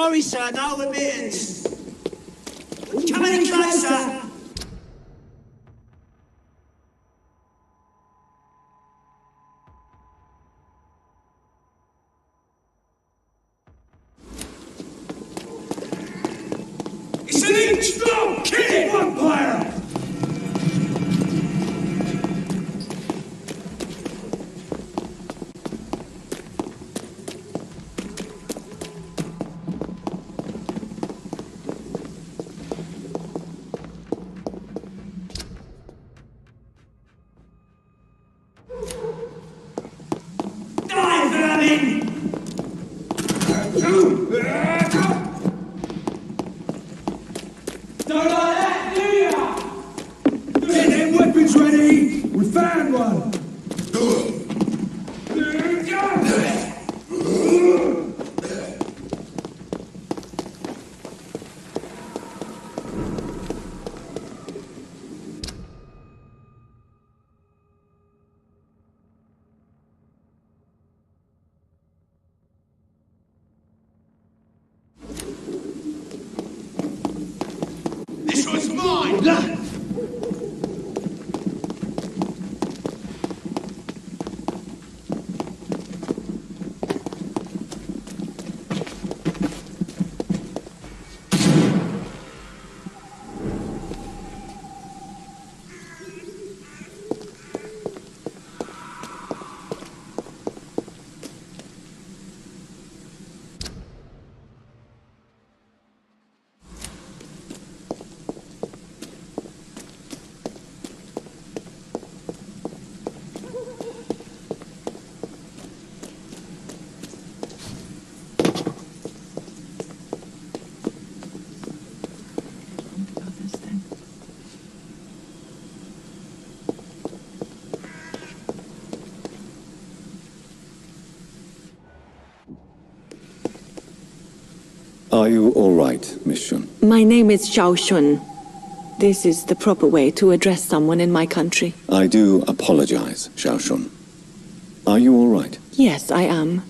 Sorry, sir, no admittance. Come any closer. It's an inch-long killing vampire! Don't like that, do ya? Get them weapons ready! We found one! This was mine! Are you all right, Miss Shun? My name is Xiao Shun. This is the proper way to address someone in my country. I do apologize, Xiao Shun. Are you all right? Yes, I am.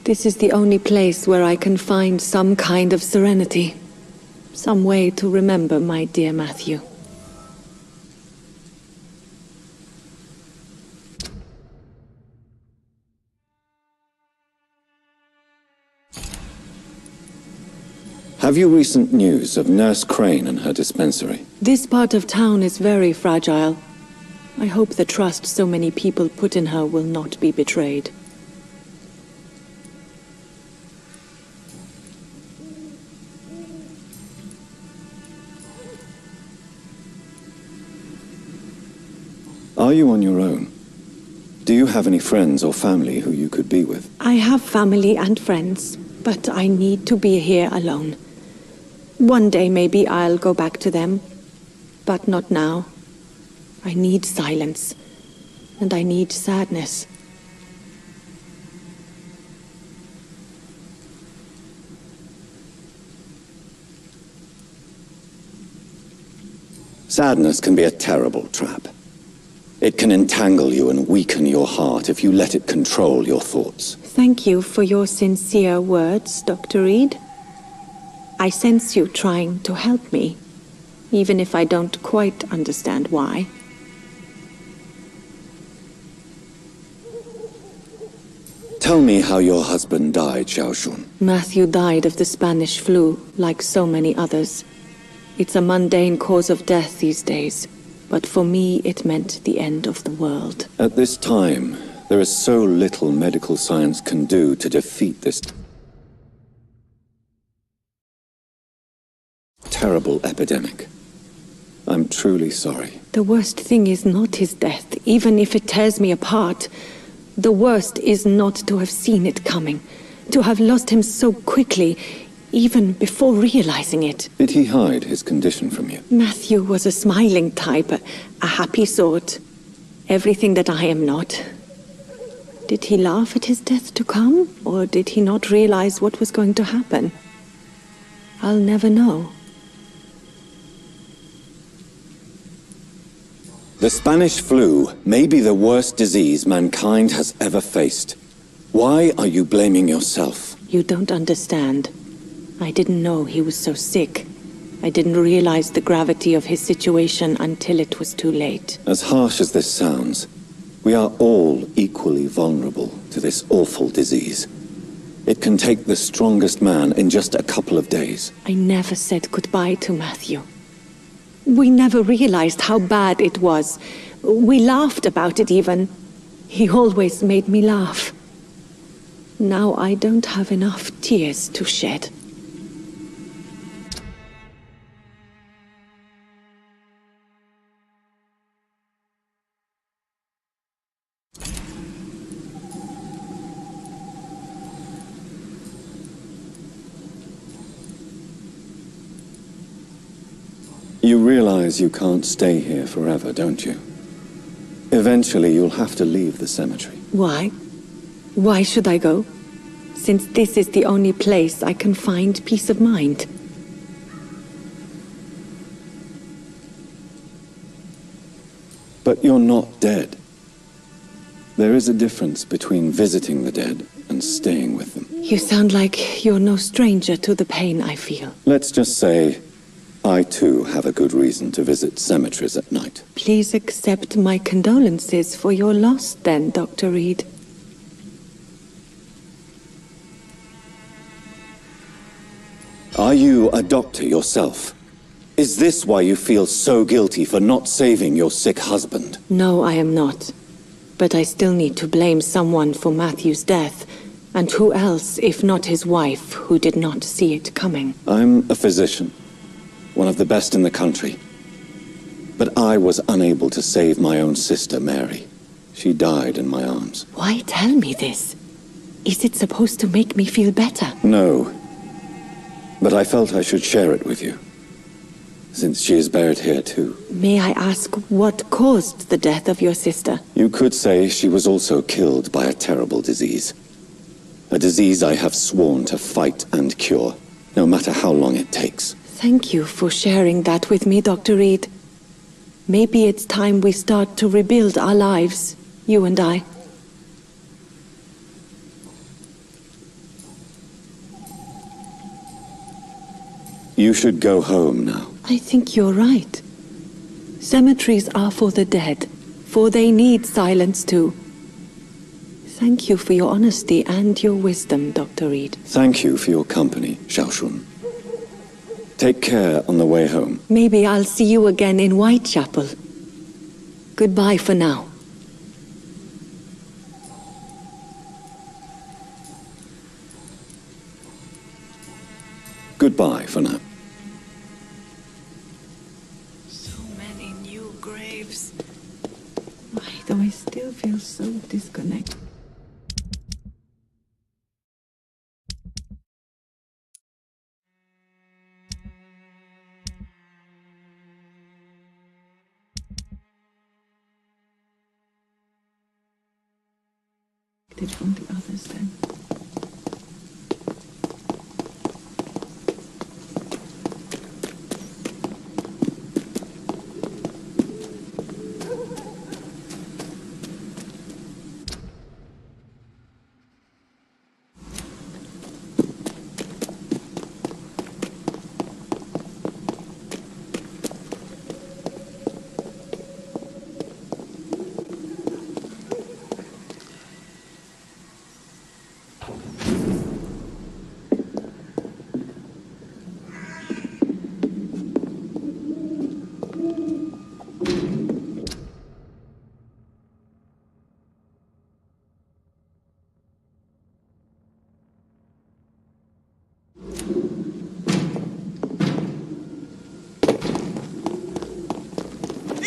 This is the only place where I can find some kind of serenity. Some way to remember my dear Matthew. Have you recent news of Nurse Crane and her dispensary? This part of town is very fragile. I hope the trust so many people put in her will not be betrayed. Are you on your own? Do you have any friends or family who you could be with? I have family and friends, but I need to be here alone. One day maybe I'll go back to them, but not now. I need silence, and I need sadness. Sadness can be a terrible trap. It can entangle you and weaken your heart if you let it control your thoughts. Thank you for your sincere words, Dr. Reed. I sense you trying to help me, even if I don't quite understand why. Tell me how your husband died, Xiao Shun. Matthew died of the Spanish flu, like so many others. It's a mundane cause of death these days, but for me it meant the end of the world. At this time, there is so little medical science can do to defeat this terrible epidemic. I'm truly sorry. The worst thing is not his death, even if it tears me apart. The worst is not to have seen it coming, to have lost him so quickly, even before realizing it. Did he hide his condition from you? Matthew was a smiling type, a happy sort. Everything that I am not. Did he laugh at his death to come, or did he not realize what was going to happen? I'll never know. The Spanish flu may be the worst disease mankind has ever faced. Why are you blaming yourself? You don't understand. I didn't know he was so sick. I didn't realize the gravity of his situation until it was too late. As harsh as this sounds, we are all equally vulnerable to this awful disease. It can take the strongest man in just a couple of days. I never said goodbye to Matthew. We never realized how bad it was. We laughed about it even. He always made me laugh. Now I don't have enough tears to shed. You realize you can't stay here forever, don't you? Eventually you'll have to leave the cemetery. Why? Why should I go? Since this is the only place I can find peace of mind. But you're not dead. There is a difference between visiting the dead and staying with them. You sound like you're no stranger to the pain I feel. Let's just say, I too have a good reason to visit cemeteries at night. Please accept my condolences for your loss then, Dr. Reed. Are you a doctor yourself? Is this why you feel so guilty for not saving your sick husband? No, I am not. But I still need to blame someone for Matthew's death. And who else, if not his wife, who did not see it coming? I'm a physician, one of the best in the country. But I was unable to save my own sister, Mary. She died in my arms. Why tell me this? Is it supposed to make me feel better? No. But I felt I should share it with you, since she is buried here too. May I ask what caused the death of your sister? You could say she was also killed by a terrible disease. A disease I have sworn to fight and cure, no matter how long it takes. Thank you for sharing that with me, Dr. Reed. Maybe it's time we start to rebuild our lives, you and I. You should go home now. I think you're right. Cemeteries are for the dead, for they need silence too. Thank you for your honesty and your wisdom, Dr. Reed. Thank you for your company, Xiaoshun. Take care on the way home. Maybe I'll see you again in Whitechapel. Goodbye for now. Goodbye for now. So many new graves. Why do I still feel so disconnected? From the others then.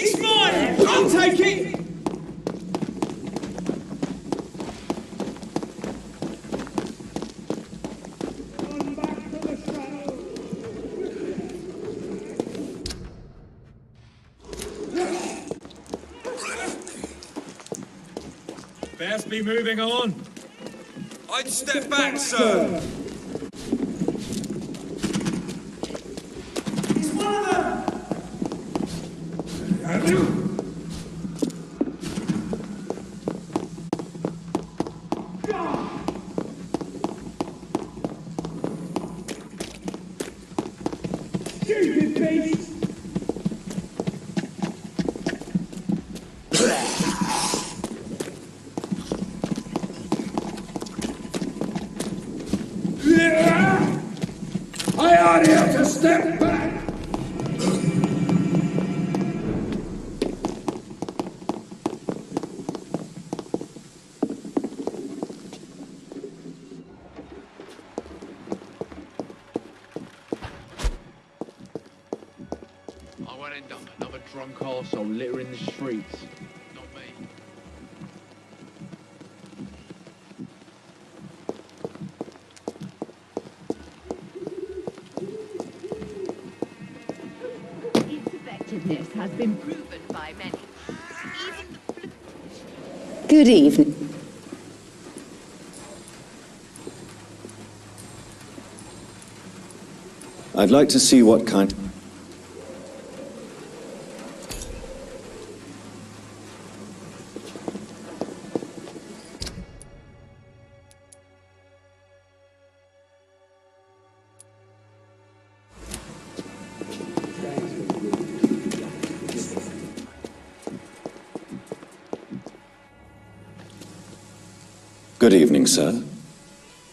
It's mine! I'll take it! Best be moving on. I'd step back, sir. It's one of them! Have you? Stupid beast! I order you to step back! I won't end up another drunk arsehole littering the streets. Not me. Its effectiveness has been proven by many. Even the Good evening. I'd like to see what kind... Good evening, sir.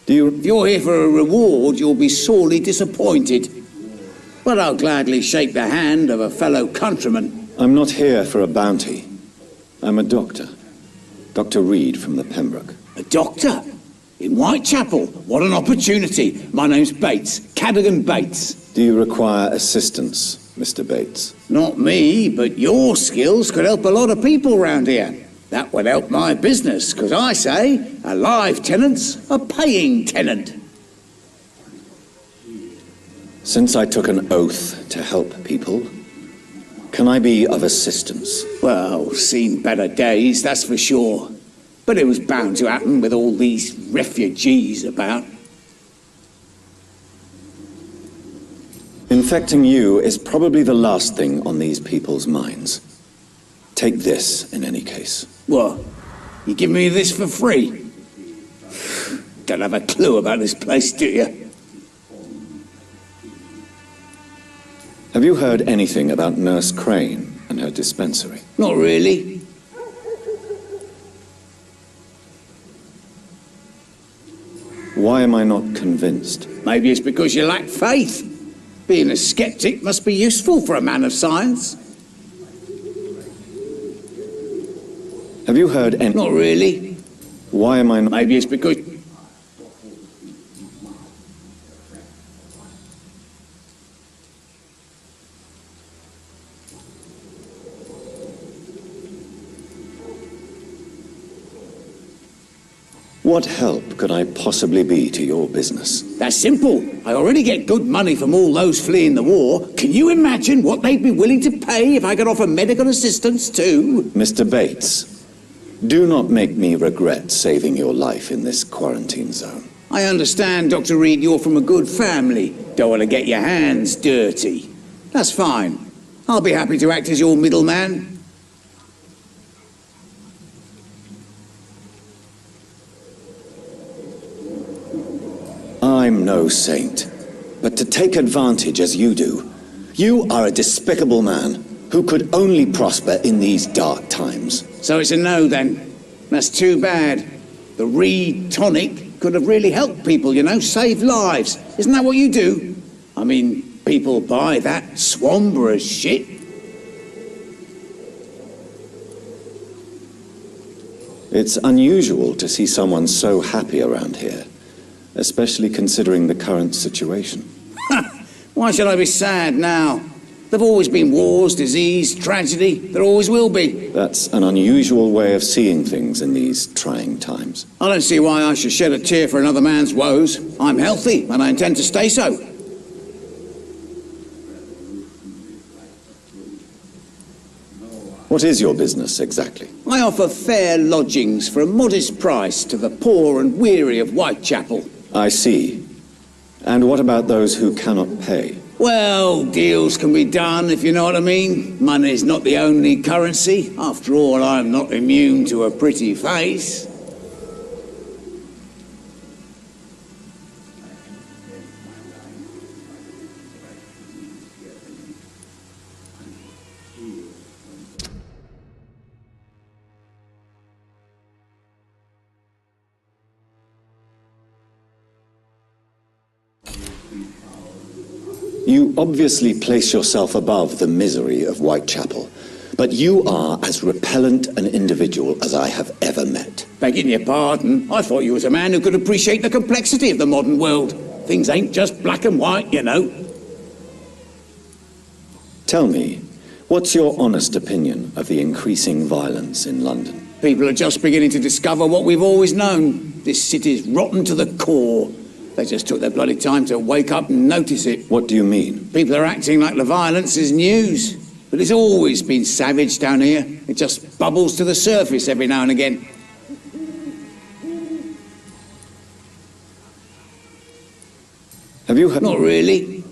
If you're here for a reward, you'll be sorely disappointed. But I'll gladly shake the hand of a fellow countryman. I'm not here for a bounty. I'm a doctor. Dr. Reed from the Pembroke. A doctor? In Whitechapel? What an opportunity. My name's Bates. Cadogan Bates. Do you require assistance, Mr. Bates? Not me, but your skills could help a lot of people round here. That would help my business, because I say a live tenant's a paying tenant. Since I took an oath to help people, can I be of assistance? Well, seen better days, that's for sure. But it was bound to happen with all these refugees about. Infecting you is probably the last thing on these people's minds. Take this, in any case. What? You give me this for free? Don't have a clue about this place, do you? Have you heard anything about Nurse Crane and her dispensary? Not really. Why am I not convinced? Maybe it's because you lack faith. Being a skeptic must be useful for a man of science. Have you heard any... Not really. Why am I not... Maybe it's because... What help could I possibly be to your business? That's simple. I already get good money from all those fleeing the war. Can you imagine what they'd be willing to pay if I could offer medical assistance too? Mr. Bates, do not make me regret saving your life in this quarantine zone. I understand, Dr. Reed, you're from a good family. Don't want to get your hands dirty. That's fine. I'll be happy to act as your middleman. I'm no saint, but to take advantage as you do, you are a despicable man who could only prosper in these dark times. So it's a no then. That's too bad. The Reed tonic could have really helped people, you know, save lives. Isn't that what you do? I mean, people buy that Swamborough shit. It's unusual to see someone so happy around here, especially considering the current situation. Why should I be sad now? There've always been wars, disease, tragedy. There always will be. That's an unusual way of seeing things in these trying times. I don't see why I should shed a tear for another man's woes. I'm healthy, and I intend to stay so. What is your business, exactly? I offer fair lodgings for a modest price to the poor and weary of Whitechapel. I see. And what about those who cannot pay? Well, deals can be done, if you know what I mean. Money's not the only currency. After all, I'm not immune to a pretty face. You obviously place yourself above the misery of Whitechapel, but you are as repellent an individual as I have ever met. Begging your pardon, I thought you was a man who could appreciate the complexity of the modern world. Things ain't just black and white, you know. Tell me, what's your honest opinion of the increasing violence in London? People are just beginning to discover what we've always known. This city's rotten to the core. They just took their bloody time to wake up and notice it. What do you mean? People are acting like the violence is news. But it's always been savage down here. It just bubbles to the surface every now and again. Have you heard? Not really.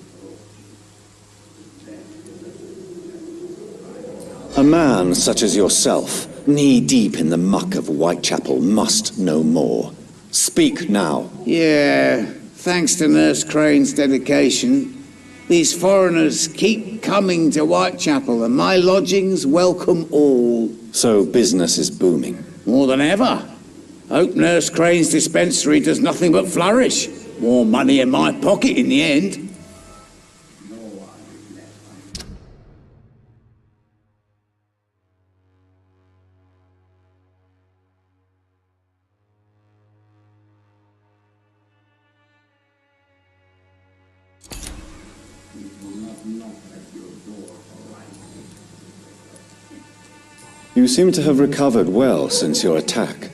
A man such as yourself, knee-deep in the muck of Whitechapel, must know more. Speak now. Yeah, thanks to Nurse Crane's dedication, these foreigners keep coming to Whitechapel, and my lodgings welcome all. So business is booming. More than ever. Hope Nurse Crane's dispensary does nothing but flourish. More money in my pocket in the end. You seem to have recovered well since your attack.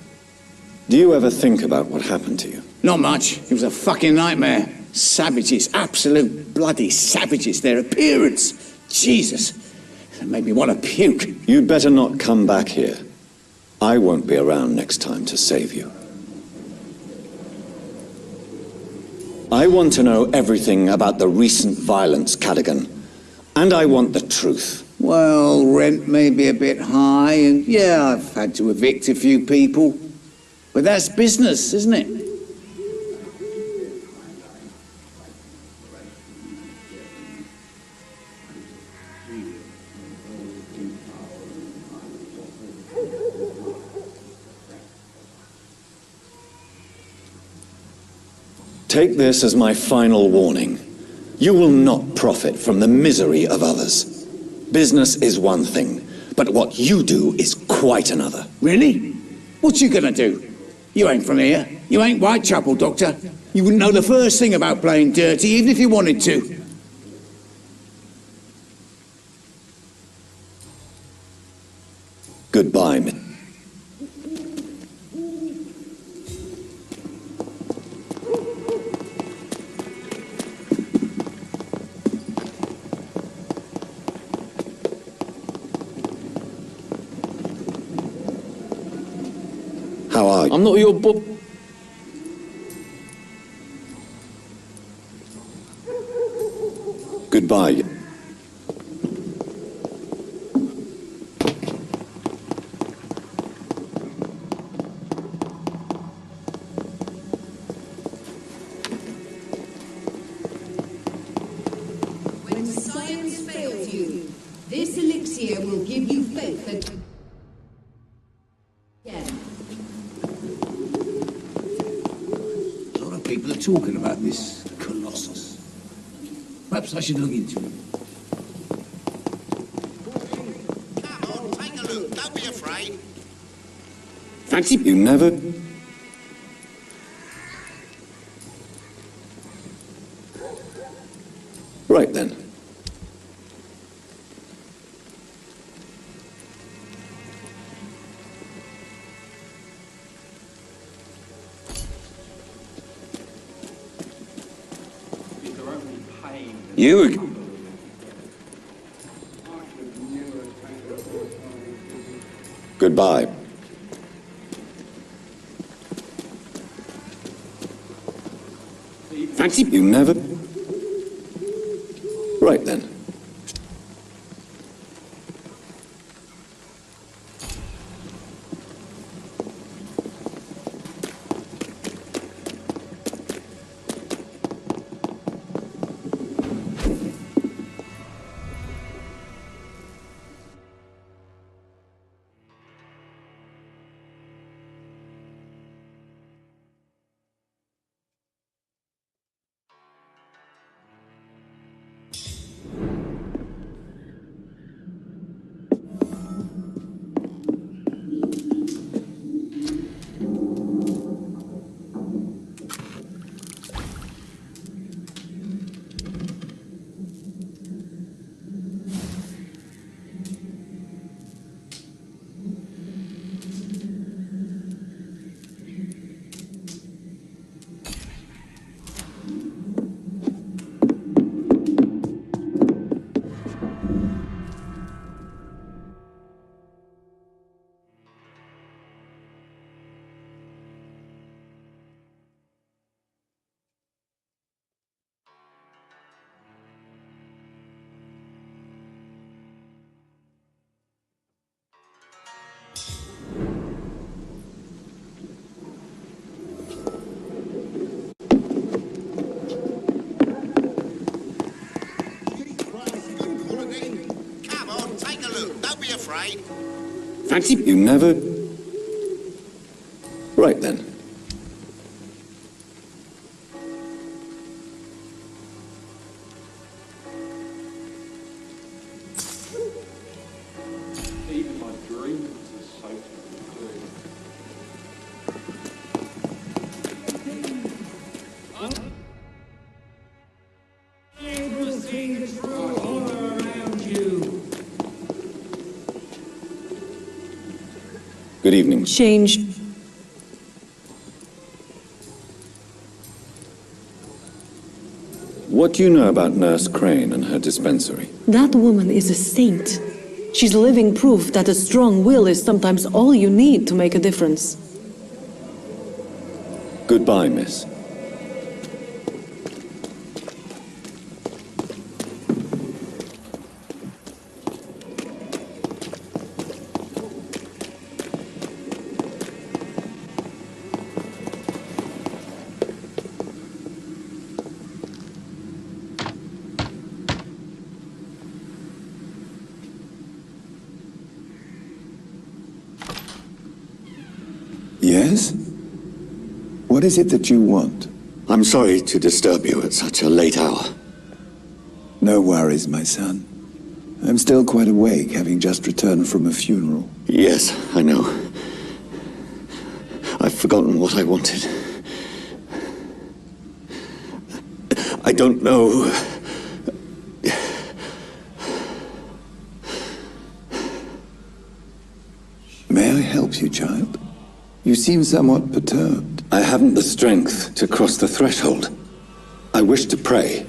Do you ever think about what happened to you? Not much. It was a fucking nightmare. Savages, absolute bloody savages. Their appearance. Jesus. It made me want to puke. You'd better not come back here. I won't be around next time to save you. I want to know everything about the recent violence, Cadogan. And I want the truth. Well, rent may be a bit high, and yeah, I've had to evict a few people. But that's business, isn't it? Take this as my final warning. You will not profit from the misery of others. Business is one thing, but what you do is quite another. Really? What you gonna do? You ain't from here. You ain't Whitechapel, Doctor. You wouldn't know the first thing about playing dirty, even if you wanted to. Goodbye, Miss. How are you? I'm not your book. Goodbye. When science fails you, this elixir will give you faith that... Again. A lot of people are talking about this Colossus. Perhaps I should look into it. Come on, take a look. Don't be afraid. Fancy... You never... Right then. You... Goodbye. Fancy... You never... Right then. Don't be afraid. Fancy... You never... Right then. Even my dreams are so clear. Everything is all around you. Good evening. Change. What do you know about Nurse Crane and her dispensary? That woman is a saint. She's living proof that a strong will is sometimes all you need to make a difference. Goodbye, miss. Yes? What is it that you want? I'm sorry to disturb you at such a late hour. No worries, my son. I'm still quite awake, having just returned from a funeral. Yes, I know. I've forgotten what I wanted. I don't know. May I help you, child? You seem somewhat perturbed. I haven't the strength to cross the threshold. I wish to pray,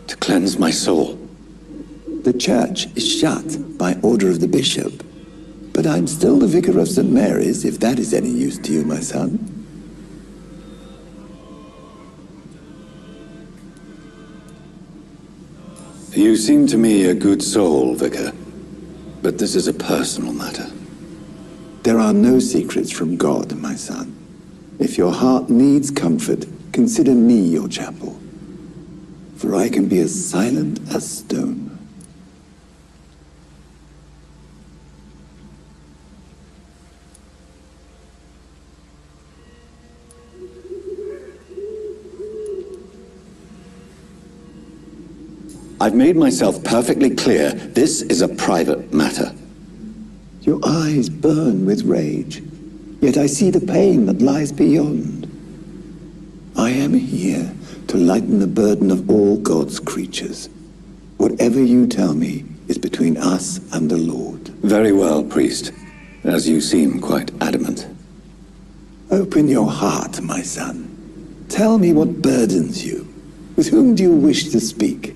to cleanse my soul. The church is shut by order of the bishop. But I'm still the vicar of St. Mary's, if that is any use to you, my son. You seem to me a good soul, Vicar. But this is a personal matter. There are no secrets from God, my son. If your heart needs comfort, consider me your chapel. For I can be as silent as stone. I've made myself perfectly clear. This is a private matter. Your eyes burn with rage, yet I see the pain that lies beyond. I am here to lighten the burden of all God's creatures. Whatever you tell me is between us and the Lord. Very well, priest, as you seem quite adamant. Open your heart, my son. Tell me what burdens you. With whom do you wish to speak?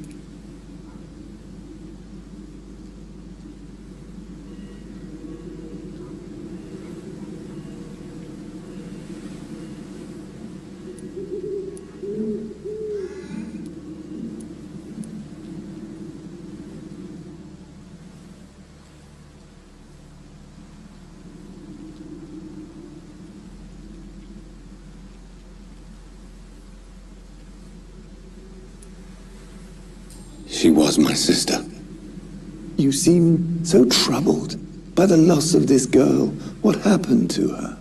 She was my sister. You seem so troubled by the loss of this girl. What happened to her?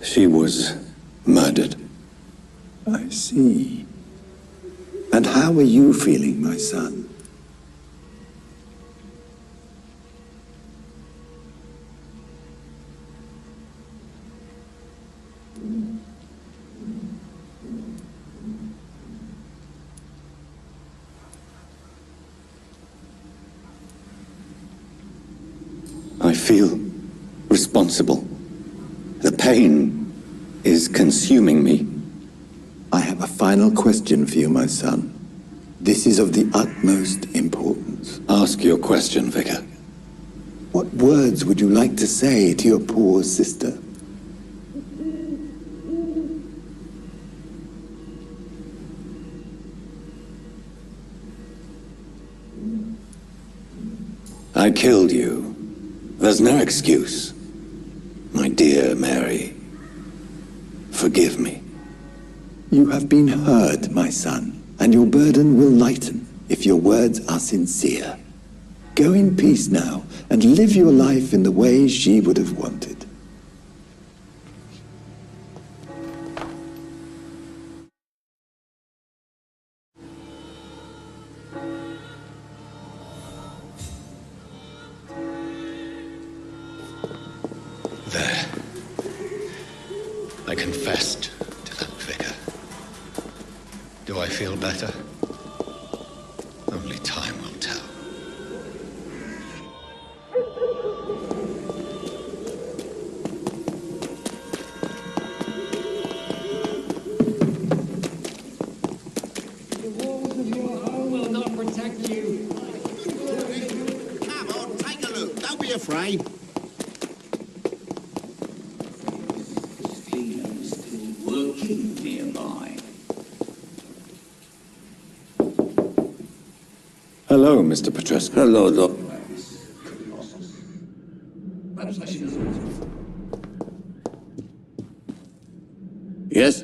She was murdered. I see. And how are you feeling, my son? I feel responsible. The pain is consuming me. I have a final question for you, my son. This is of the utmost importance. Ask your question, Vicar. What words would you like to say to your poor sister? I killed you. There's no excuse. My dear Mary, forgive me. You have been heard, my son, and your burden will lighten if your words are sincere. Go in peace now, and live your life in the way she would have wanted. There. I confessed to that vicar. Do I feel better? Only time will tell. The walls of your home will not protect you. Come on, take a look. Don't be afraid. Working nearby. Hello, Mr. Petrescu. Hello, Doc. Perhaps I should... Yes?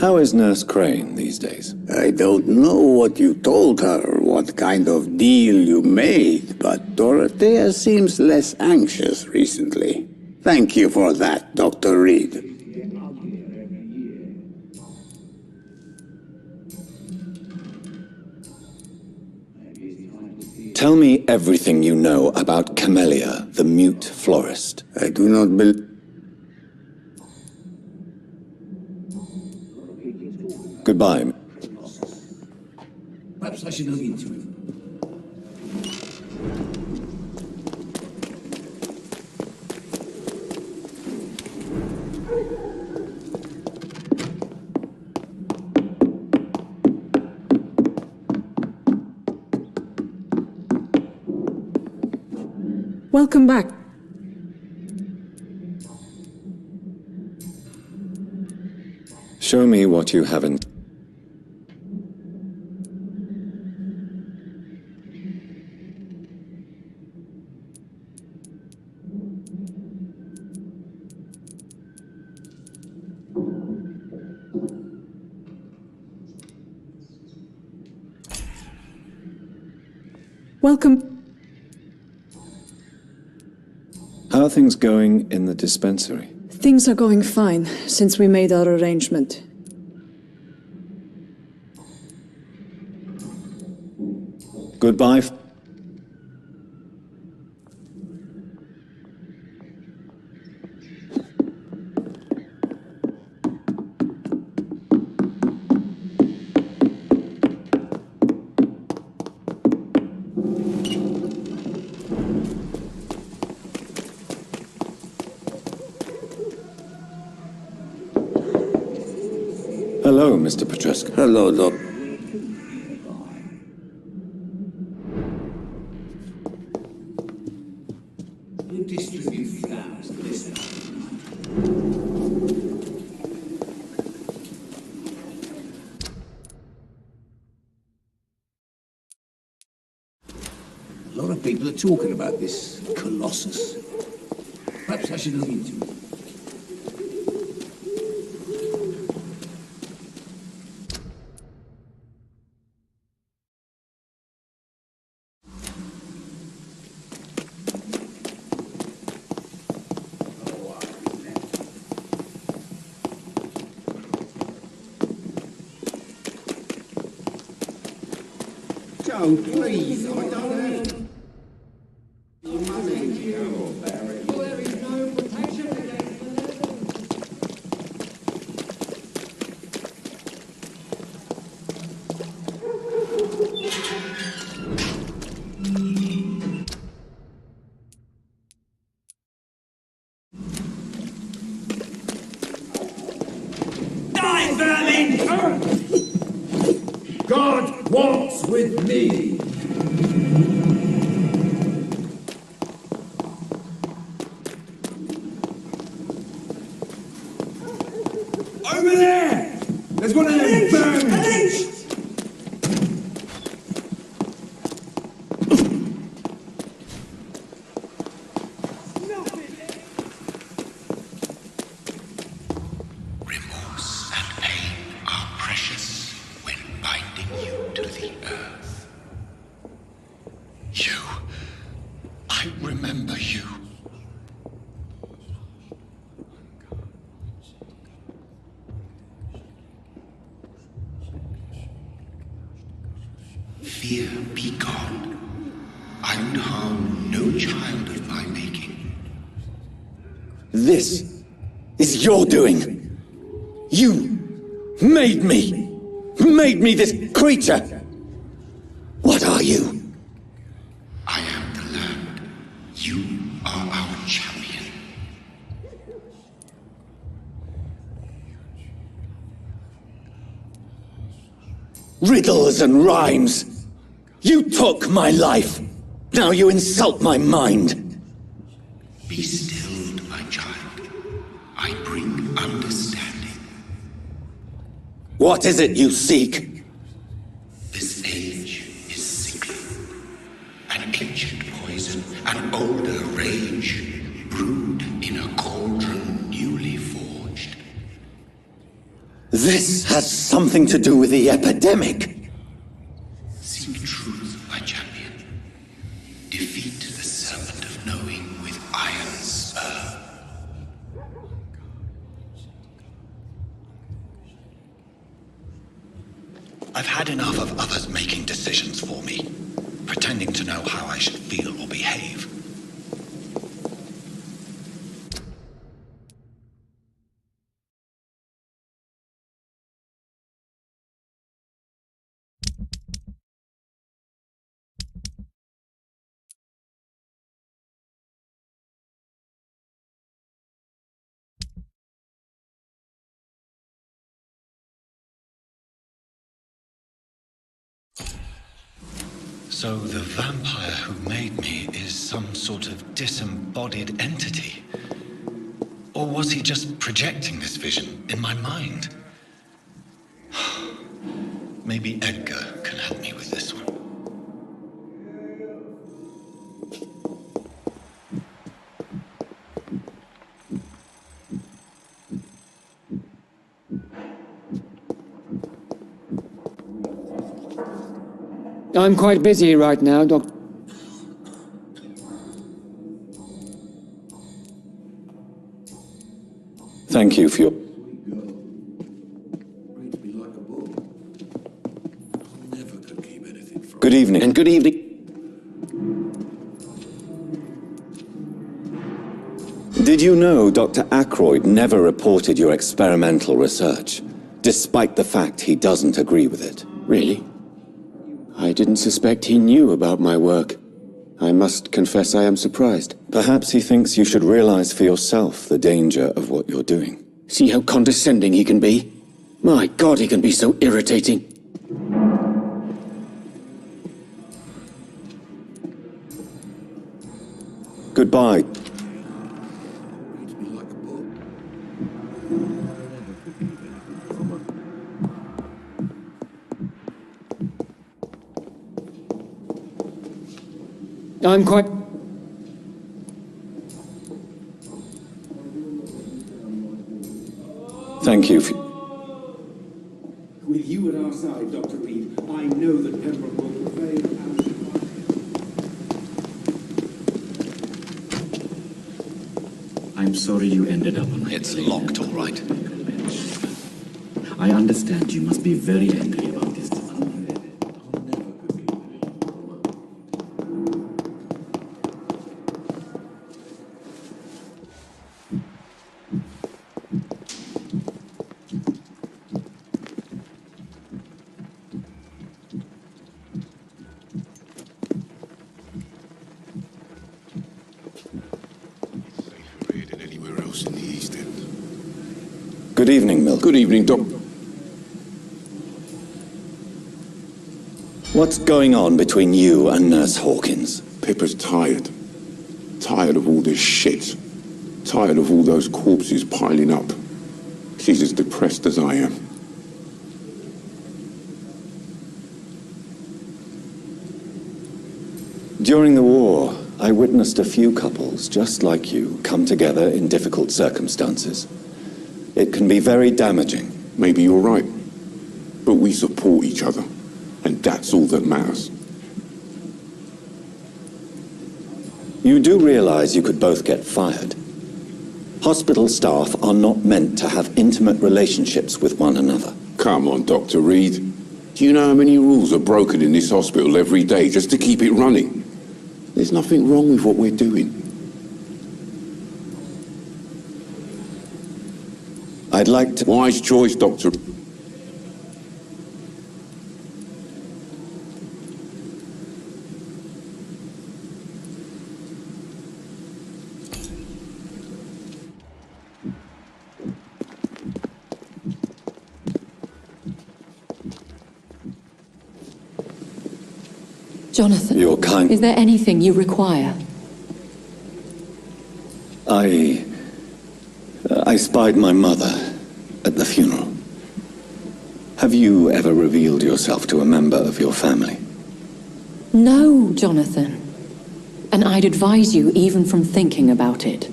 How is Nurse Crane these days? I don't know what you told her, what kind of deal you made, but Dorothea seems less anxious recently. Thank you for that, Dr. Reed. Tell me everything you know about Camellia, the mute florist. I do not believe... Goodbye. Perhaps I should look into him. Welcome back. Show me what you haven't. Welcome. How are things going in the dispensary? Things are going fine since we made our arrangement. Goodbye. Hello, Mr. Petrescu. Hello, Doc. You distribute flowers to this A lot of people are talking about this Colossus. Perhaps I should look into it. Joe, please, I don't have... There is no protection against the levels. Die, vermin! God walks with me. Over there! There's one of them vermin. I remember you. Fear be gone. I would harm no child of my making. This is your doing. You made me. Made me this creature. What are you? I am the land. You are our champion. Riddles and rhymes. You took my life. Now you insult my mind. Be stilled, my child. I bring understanding. What is it you seek? This age is sickly. An ancient poison, an older rage, brewed in a cauldron newly forged. This has something to do with the epidemic. Seek truth, my champion. Defeat the serpent of knowing with iron spur. I've had enough of others making decisions for me, pretending to know how I should feel or behave. So the vampire who made me is some sort of disembodied entity? Or was he just projecting this vision in my mind? Maybe Edgar can help me with this one. I'm quite busy right now, Doctor. Thank you for your... Good evening. And good evening. Did you know Dr. Ackroyd never reported your experimental research, despite the fact he doesn't agree with it? Really? I didn't suspect he knew about my work. I must confess I am surprised. Perhaps he thinks you should realize for yourself the danger of what you're doing. See how condescending he can be? My God, he can be so irritating. Goodbye. I'm quite... Thank you for... With you at our side, Dr. Reed, I know that Pembroke will prevail and... I'm sorry you ended up on... It's locked, all right. I understand you must be very angry about this. Good evening, Milk. Good evening, Doc. What's going on between you and Nurse Hawkins? Pippa's tired. Tired of all this shit. Tired of all those corpses piling up. She's as depressed as I am. During the war, I witnessed a few couples, just like you, come together in difficult circumstances. It can be very damaging. Maybe you're right. But we support each other. And that's all that matters. You do realize you could both get fired. Hospital staff are not meant to have intimate relationships with one another. Come on, Dr. Reed. Do you know how many rules are broken in this hospital every day just to keep it running? There's nothing wrong with what we're doing. I'd like to... Wise choice, Doctor. Jonathan, You're kind. is there anything you require? I spied my mother at the funeral. Have you ever revealed yourself to a member of your family? No, Jonathan. And I'd advise you even from thinking about it.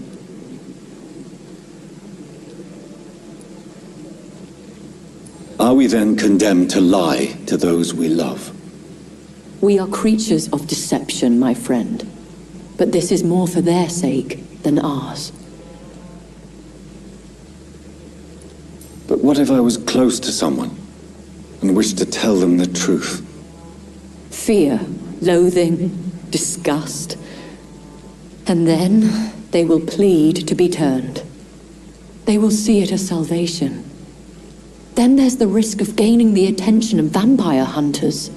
Are we then condemned to lie to those we love? We are creatures of deception, my friend. But this is more for their sake than ours. But what if I was close to someone and wished to tell them the truth? Fear, loathing, disgust. And then they will plead to be turned. They will see it as salvation. Then there's the risk of gaining the attention of vampire hunters.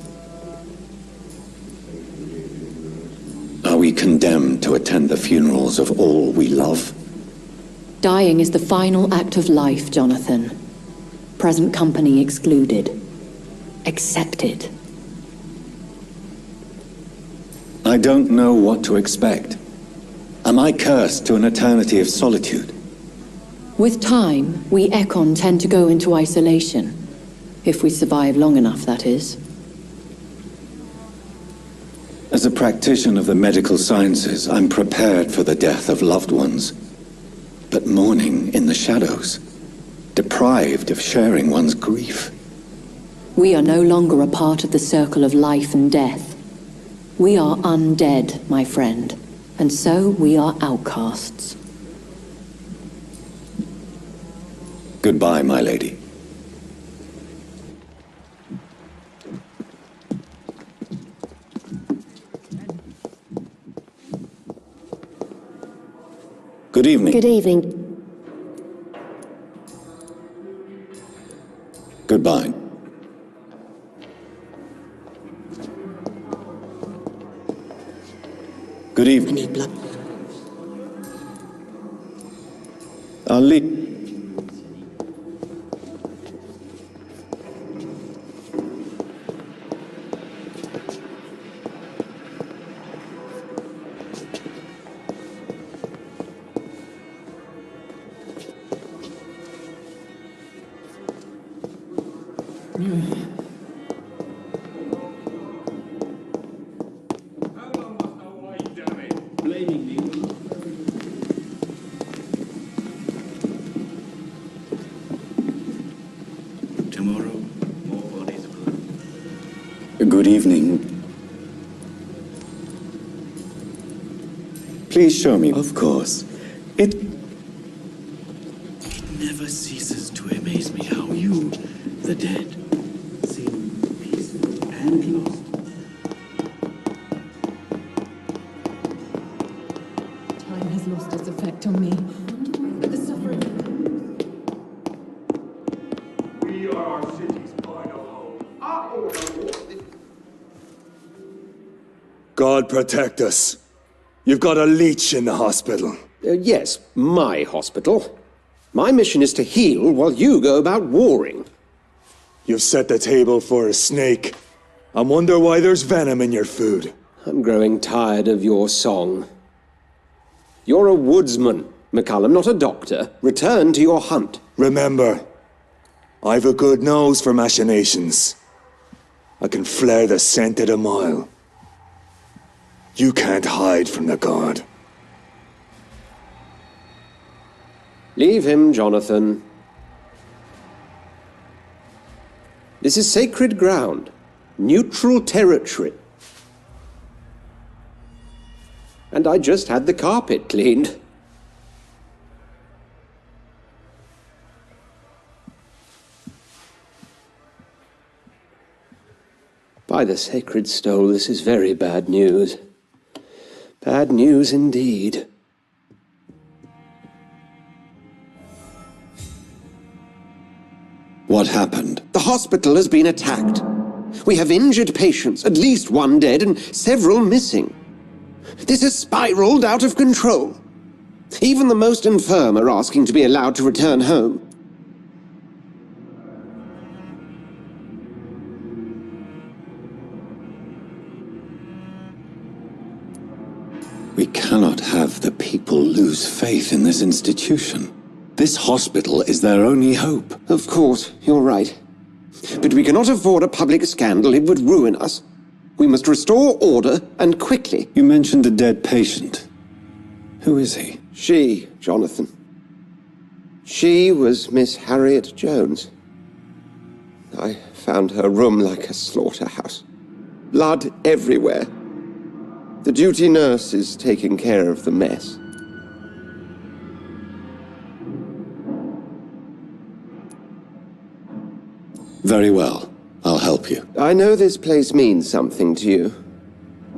Are we condemned to attend the funerals of all we love? Dying is the final act of life, Jonathan. Present company excluded. Accept it. I don't know what to expect. Am I cursed to an eternity of solitude? With time, we Ekon tend to go into isolation. If we survive long enough, that is. As a practitioner of the medical sciences, I'm prepared for the death of loved ones. But mourning in the shadows, deprived of sharing one's grief. We are no longer a part of the circle of life and death. We are undead, my friend, and so we are outcasts. Goodbye, my lady. Good evening. Good evening. Goodbye. Good evening. I need blood. I'll leave. Tomorrow, more bodies will... Good evening. Please show me. Of course. It never ceases to amaze me how you, the dead, seem peaceful and lost. Time has lost its effect on me. But the suffering... We are our city's final home. Our order. God protect us. You've got a leech in the hospital. Yes, my hospital. My mission is to heal while you go about warring. You've set the table for a snake. I wonder why there's venom in your food. I'm growing tired of your song. You're a woodsman, McCallum, not a doctor. Return to your hunt. Remember, I've a good nose for machinations. I can flare the scent at a mile. You can't hide from the god. Leave him, Jonathan. This is sacred ground. Neutral territory. And I just had the carpet cleaned. By the sacred stole, this is very bad news. Bad news indeed. What happened? The hospital has been attacked. We have injured patients, at least one dead and several missing. This has spiraled out of control. Even the most infirm are asking to be allowed to return home. We cannot have the people lose faith in this institution. This hospital is their only hope. Of course, you're right. But we cannot afford a public scandal. It would ruin us. We must restore order, and quickly. You mentioned a dead patient. Who is he? She, Jonathan. She was Miss Harriet Jones. I found her room like a slaughterhouse. Blood everywhere. The duty nurse is taking care of the mess. Very well. I'll help you. I know this place means something to you.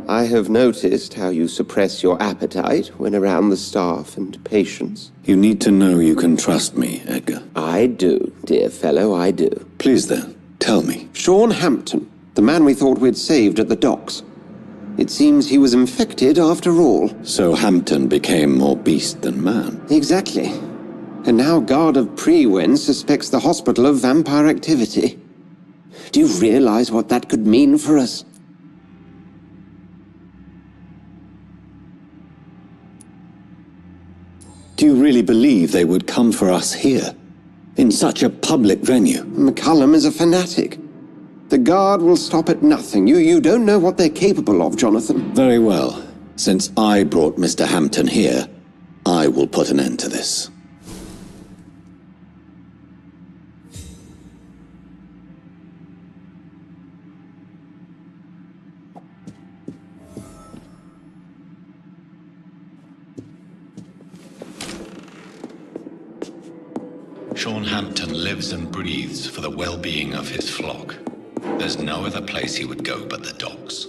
I have noticed how you suppress your appetite when around the staff and patients. You need to know you can trust me, Edgar. I do, dear fellow, I do. Please then, tell me. Sean Hampton, the man we thought we'd saved at the docks. It seems he was infected after all. So Hampton became more beast than man. Exactly. And now Guard of Prewen suspects the hospital of vampire activity. Do you realize what that could mean for us? Do you really believe they would come for us here? In such a public venue? McCullum is a fanatic. The Guard will stop at nothing. You don't know what they're capable of, Jonathan. Very well. Since I brought Mr. Hampton here, I will put an end to this. Sean Hampton lives and breathes for the well-being of his flock. There's no other place he would go but the docks.